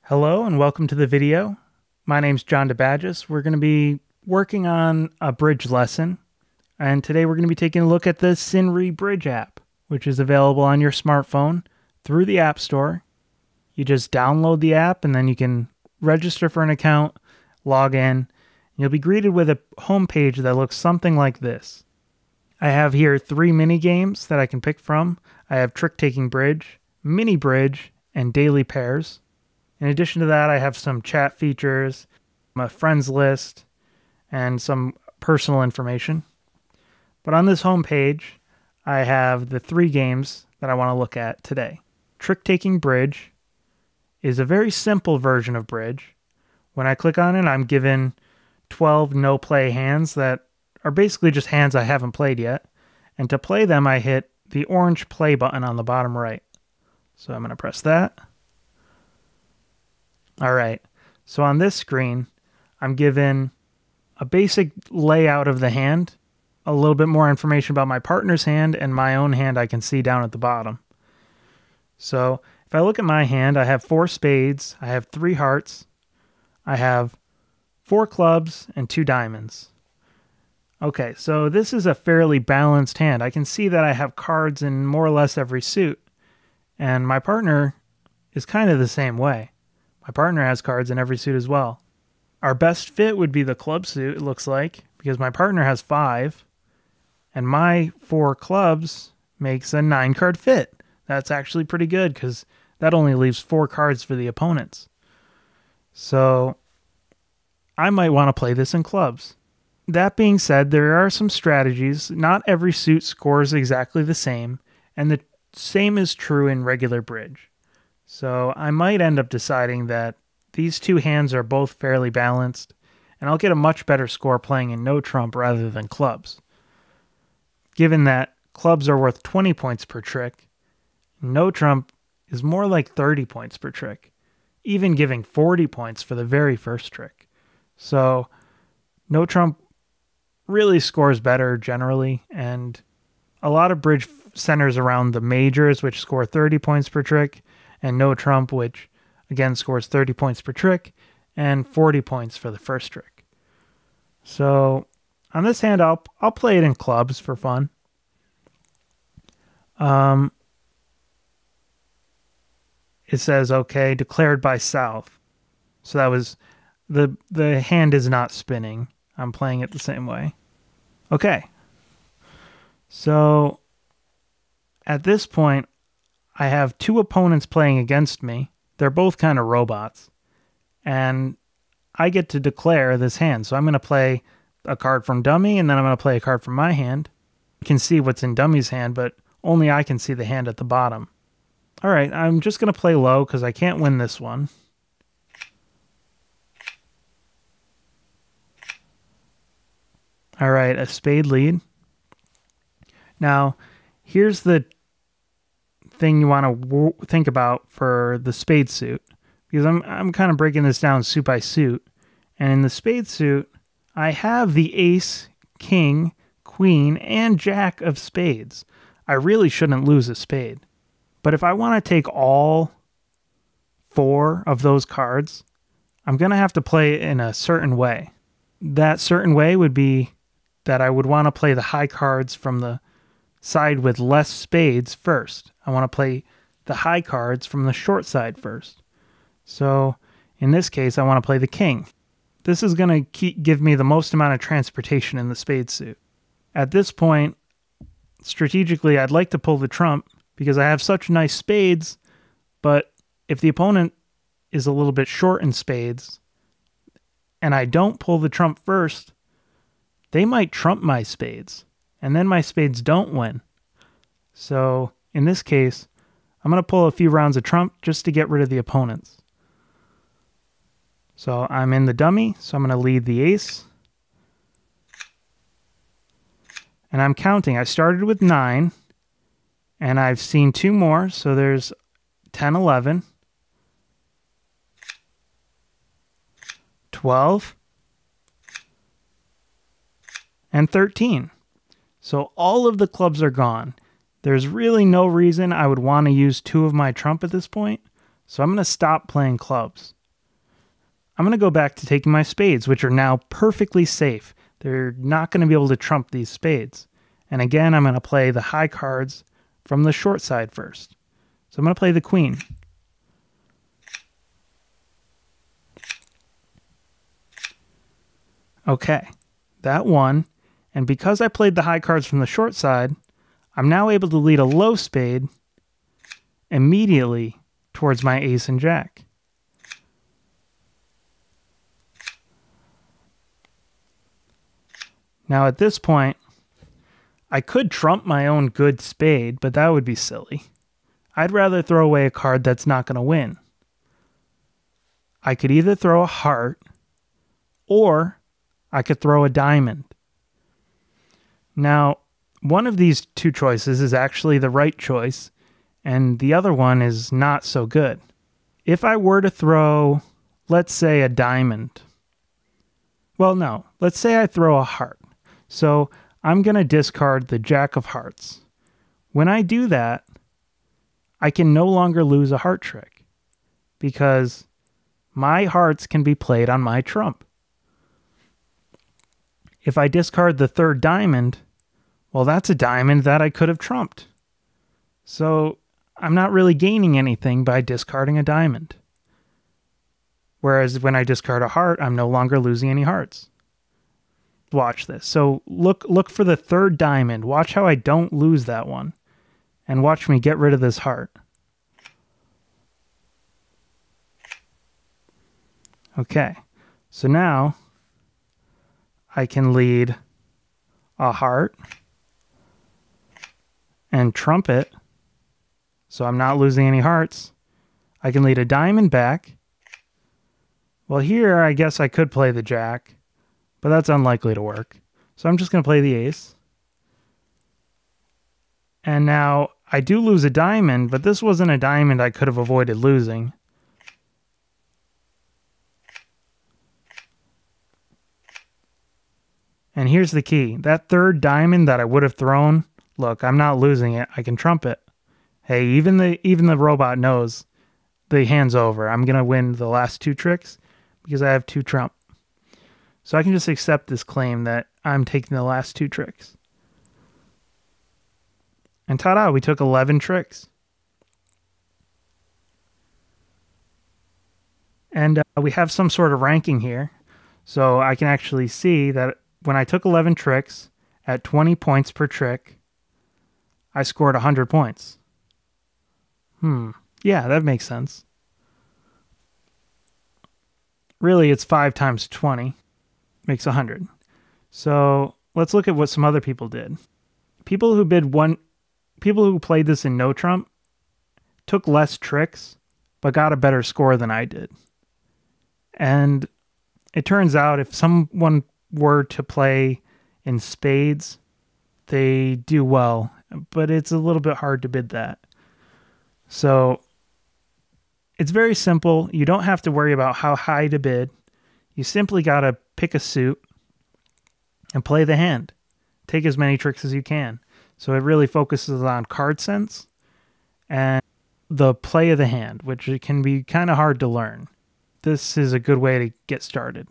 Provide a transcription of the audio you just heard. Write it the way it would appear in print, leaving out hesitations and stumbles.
Hello and welcome to the video. My name's John DeBadges. We're going to be working on a bridge lesson, and today we're going to be taking a look at the Synrey Bridge app, which is available on your smartphone through the App Store. You just download the app and then you can register for an account, log in. You'll be greeted with a home page that looks something like this. I have here 3 mini games that I can pick from. I have Trick-Taking Bridge, Mini Bridge, and Daily Pairs. In addition to that, I have some chat features, a friends list, and some personal information. But on this home page, I have the 3 games that I want to look at today. Trick-Taking Bridge is a very simple version of Bridge. When I click on it, I'm given 12 no-play hands that are basically just hands I haven't played yet. And to play them, I hit the orange play button on the bottom right. So I'm going to press that. All right, so on this screen, I'm given a basic layout of the hand, a little bit more information about my partner's hand, and my own hand I can see down at the bottom. So if I look at my hand, I have 4 spades, I have 3 hearts, I have 4 clubs, and 2 diamonds. Okay, so this is a fairly balanced hand. I can see that I have cards in more or less every suit, and my partner is kind of the same way. My partner has cards in every suit as well. Our best fit would be the club suit, it looks like, because my partner has 5, and my 4 clubs makes a 9-card fit. That's actually pretty good, because that only leaves 4 cards for the opponents. So I might want to play this in clubs. That being said, there are some strategies. Not every suit scores exactly the same, and the same is true in regular bridge. So I might end up deciding that these 2 hands are both fairly balanced, and I'll get a much better score playing in no trump rather than clubs. Given that clubs are worth 20 points per trick, no trump is more like 30 points per trick, even giving 40 points for the very first trick. So no trump really scores better generally, and a lot of bridge centers around the majors, which score 30 points per trick, and no trump, which again scores 30 points per trick and 40 points for the first trick. So on this hand, I'll play it in clubs for fun. It says, okay, declared by South. So that was, the hand is not spinning. I'm playing it the same way. Okay. So at this point, I have 2 opponents playing against me. They're both kind of robots. And I get to declare this hand. So I'm going to play a card from dummy, and then I'm going to play a card from my hand. You can see what's in dummy's hand, but only I can see the hand at the bottom. All right, I'm just going to play low because I can't win this one. All right, a spade lead. Now, here's the thing you want to think about for the spade suit, because I'm kind of breaking this down suit by suit. And in the spade suit, I have the ace, king, queen, and jack of spades. I really shouldn't lose a spade. But if I want to take all 4 of those cards, I'm going to have to play it in a certain way. That certain way would be that I would want to play the high cards from the side with less spades first. I want to play the high cards from the short side first. So in this case, I want to play the king. This is going to give me the most amount of transportation in the spade suit. At this point, strategically, I'd like to pull the trump because I have such nice spades, but if the opponent is a little bit short in spades and I don't pull the trump first, they might trump my spades, and then my spades don't win. So in this case, I'm going to pull a few rounds of trump just to get rid of the opponents. So I'm in the dummy, so I'm going to lead the ace. And I'm counting. I started with 9, and I've seen 2 more, so there's 10, 11, 12, and 13. So all of the clubs are gone. There's really no reason I would want to use 2 of my trump at this point. So I'm going to stop playing clubs. I'm going to go back to taking my spades, which are now perfectly safe. They're not going to be able to trump these spades. And again, I'm going to play the high cards from the short side first. So I'm going to play the queen. Okay, that won. And because I played the high cards from the short side, I'm now able to lead a low spade immediately towards my ace and jack. Now at this point, I could trump my own good spade, but that would be silly. I'd rather throw away a card that's not going to win. I could either throw a heart, or I could throw a diamond. Now, one of these two choices is actually the right choice, and the other one is not so good. If I were to throw, let's say, a diamond. Well, no, let's say I throw a heart. So I'm going to discard the jack of hearts. When I do that, I can no longer lose a heart trick because my hearts can be played on my trump. If I discard the third diamond, well, that's a diamond that I could have trumped. So I'm not really gaining anything by discarding a diamond. Whereas when I discard a heart, I'm no longer losing any hearts. Watch this. So look for the third diamond. Watch how I don't lose that one. And watch me get rid of this heart. Okay. So now I can lead a heart and trump it. So I'm not losing any hearts. I can lead a diamond back. Well, here I guess I could play the jack, but that's unlikely to work. So I'm just going to play the ace. And now I do lose a diamond, but this wasn't a diamond I could have avoided losing. And here's the key. That third diamond that I would have thrown, look, I'm not losing it. I can trump it. Hey, even the robot knows the hand's over. I'm going to win the last two tricks because I have two trump. So I can just accept this claim that I'm taking the last two tricks. And ta-da, we took 11 tricks. And we have some sort of ranking here. So I can actually see that when I took 11 tricks at 20 points per trick, I scored 100 points. Yeah, that makes sense. Really, it's 5 times 20 makes 100. So let's look at what some other people did. People who played this in no trump took less tricks, but got a better score than I did. And it turns out if someone were to play in spades, they do well, but it's a little bit hard to bid that. So it's very simple. You don't have to worry about how high to bid. You simply got to pick a suit and play the hand. Take as many tricks as you can. So it really focuses on card sense and the play of the hand, which can be kind of hard to learn. This is a good way to get started.